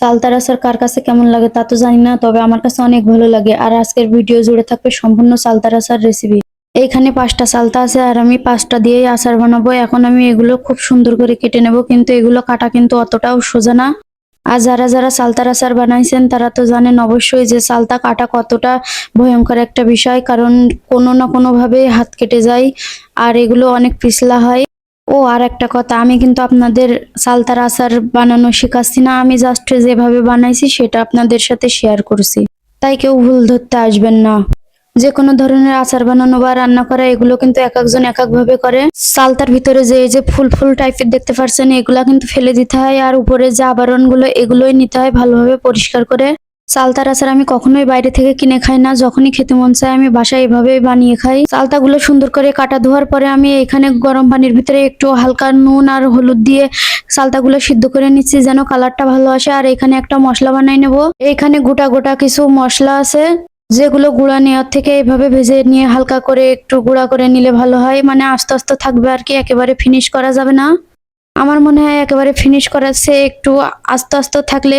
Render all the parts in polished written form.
চালতার আচার কার কাছে কেমন লাগে তা তো জানি না, তবে আমার কাছে অনেক ভালো লাগে। আর আজকের ভিডিও জুড়ে থাকবে সম্পূর্ণ চালতার আচার রেসিপি। এইখানে 5টা চালতা আছে আর আমি 5টা দিয়েই আচার বানাবো। এখন আমি এগুলো খুব সুন্দর করে কেটে নেব, কিন্তু এগুলো কাটা কিন্তু অতটাও সোজা না। আর যারা যারা চালতার আচার বানাইছেন তারা তো জানেন অবশ্যই যে চালতা কাটা কতটা ভয়ঙ্কর একটা বিষয়, কারণ কোনো না কোনো ভাবে হাত কেটে যায় আর এগুলো অনেক পিছলা হয়। ও আর একটা কথা, আমি কিন্তু আপনাদের চালতার আচার বানানো শেখাচ্ছি না, আমি জাস্ট যেভাবে বানাইছি সেটা আপনাদের সাথে শেয়ার করছি। তাই কেউ ভুল ধরতে আসবেন না। যে কোনো ধরনের আচার বানানো বা রান্না করা এগুলো কিন্তু এক একজন এক এক ভাবে করে। চালতার ভিতরে যে এই যে ফুল ফুল টাইপের দেখতে পাচ্ছেন এগুলা কিন্তু ফেলে দিতে হয়, আর উপরে যে আবরণ গুলো এগুলোই নিতে হয় ভালোভাবে পরিষ্কার করে। চালতার আচার আমি কখনোই বাইরে থেকে কিনে খাই না, যখনই খেতে মন চায় আমি বাসায় এভাবেই বানিয়ে খাই। চালতাগুলো সুন্দর করে কাটা ধোয়ার পরে আমি এখানে গরম পানির ভিতরে একটু হালকা নুন আর হলুদ দিয়ে চালতাগুলো সিদ্ধ করে নিচ্ছি যেন কালারটা ভালো আসে। আর এখানে একটা মশলা বানাই নেব। এখানে গোটা গোটা কিছু মশলা আছে যেগুলো গুঁড়া নেওয়ার থেকে এইভাবে ভেজে নিয়ে হালকা করে একটু গুঁড়া করে নিলে ভালো হয়, মানে আস্তে আস্তে থাকবে আর কি, একেবারে ফিনিশ করা যাবে না। আমার মনে হয় একেবারে ফিনিশ করার চেয়ে একটু আস্তে আস্তে থাকলে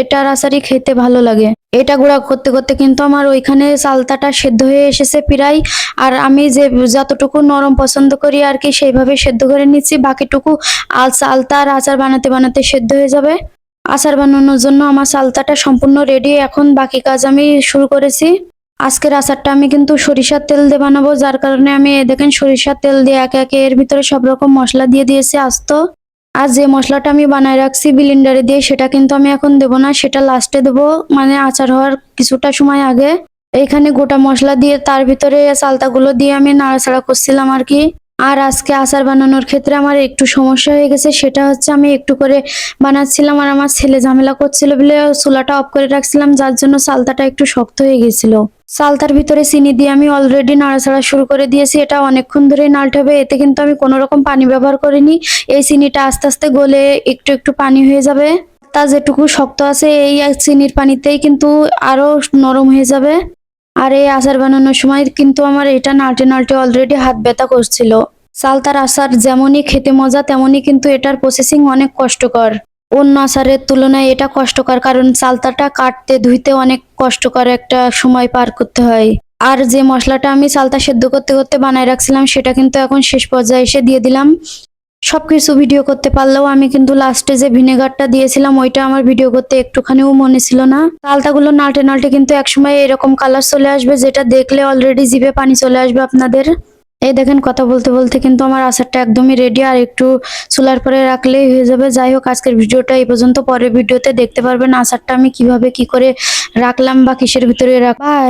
এটার আচারই খেতে ভালো লাগে। এটা গুঁড়া করতে করতে কিন্তু আমার ওইখানে চালতাটা সেদ্ধ হয়ে এসেছে প্রায়। আর আমি যে যতটুকু নরম পছন্দ করি আর কি সেইভাবে সেদ্ধ করে নিচ্ছি, বাকিটুকু চালতা আর আচার বানাতে বানাতে সেদ্ধ হয়ে যাবে। আচার বানানোর জন্য আমার চালতাটা সম্পূর্ণ রেডি, এখন বাকি কাজ আমি শুরু করেছি। আজকের আচারটা আমি কিন্তু সরিষার তেল দিয়ে বানাবো, যার কারণে আমি দেখেন সরিষার তেল দিয়ে একে একে এর ভিতরে সব রকম মশলা দিয়ে দিয়েছি আস্ত। আর যে মশলাটা আমি বানায় রাখছি ব্লেন্ডারে দিয়ে সেটা কিন্তু আমি এখন দেবো না, সেটা লাস্টে দেবো, মানে আচার হওয়ার কিছুটা সময় আগে। এইখানে গোটা মশলা দিয়ে তার ভিতরে চালতাগুলো দিয়ে আমি নাড়াচাড়া করছিলাম আর কি। আর আজকে আচার বানানোর ক্ষেত্রে আমার একটু সমস্যা হয়ে গেছে, সেটা হচ্ছে আমি একটু করে বানাচ্ছিলাম আর আমার ছেলে ঝামেলা করছিল বলে চুলাটা অফ করে রাখছিলাম, যার জন্য চালতাটা একটু শক্ত হয়ে গেছিল। চালতার ভিতরে চিনি দিয়ে আমি অলরেডি নাড়াচাড়া শুরু করে দিয়েছি, এটা অনেকক্ষণ ধরে নাড়তে হবে। এতে কিন্তু আমি কোনো রকম পানি ব্যবহার করিনি, এই চিনিটা আস্তে আস্তে গলে একটু একটু পানি হয়ে যাবে। তা যেটুকু শক্ত আছে এই চিনির পানিতেই কিন্তু আরো নরম হয়ে যাবে। আর এই আচার বানানোর সময় কিন্তু আমার এটা নাড়তে নাড়তে অলরেডি হাত ব্যথা করছিল। চালতার আচার যেমনই খেতে মজা তেমনই কিন্তু এটার প্রসেসিং অনেক কষ্টকর। অন্য আচারের তুলনায় এটা কষ্টকর, কারণ চালতাটা কাটতে ধুইতে অনেক কষ্টকর একটা সময় পার করতে হয়। আর যে মশলাটা আমি চালতা সেদ্ধ করতে করতে বানায় রাখছিলাম সেটা কিন্তু এখন শেষ পর্যায়ে এসে দিয়ে দিলাম। সবকিছু ভিডিও করতে পারলেও আমি কিন্তু লাস্টে যে ভিনেগারটা দিয়েছিলাম ওইটা আমার ভিডিও করতে একটুখানিও মনে ছিল না। চালতাগুলো নাড়তে নাড়তে কিন্তু একসময় এরকম কালার চলে আসবে যেটা দেখলে অলরেডি জিভে পানি চলে আসবে আপনাদের। এই দেখেন কথা বলতে বলতে কিন্তু আমার আচারটা একদমই রেডি, আর একটু চুলার পরে রাখলেই হয়ে যাবে। যাই হোক, আজকের ভিডিওটা এই পর্যন্ত, পরের ভিডিওতে দেখতে পারবেন আচারটা আমি কিভাবে কি করে রাখলাম বা কিসের ভিতরে রাখ। বাই।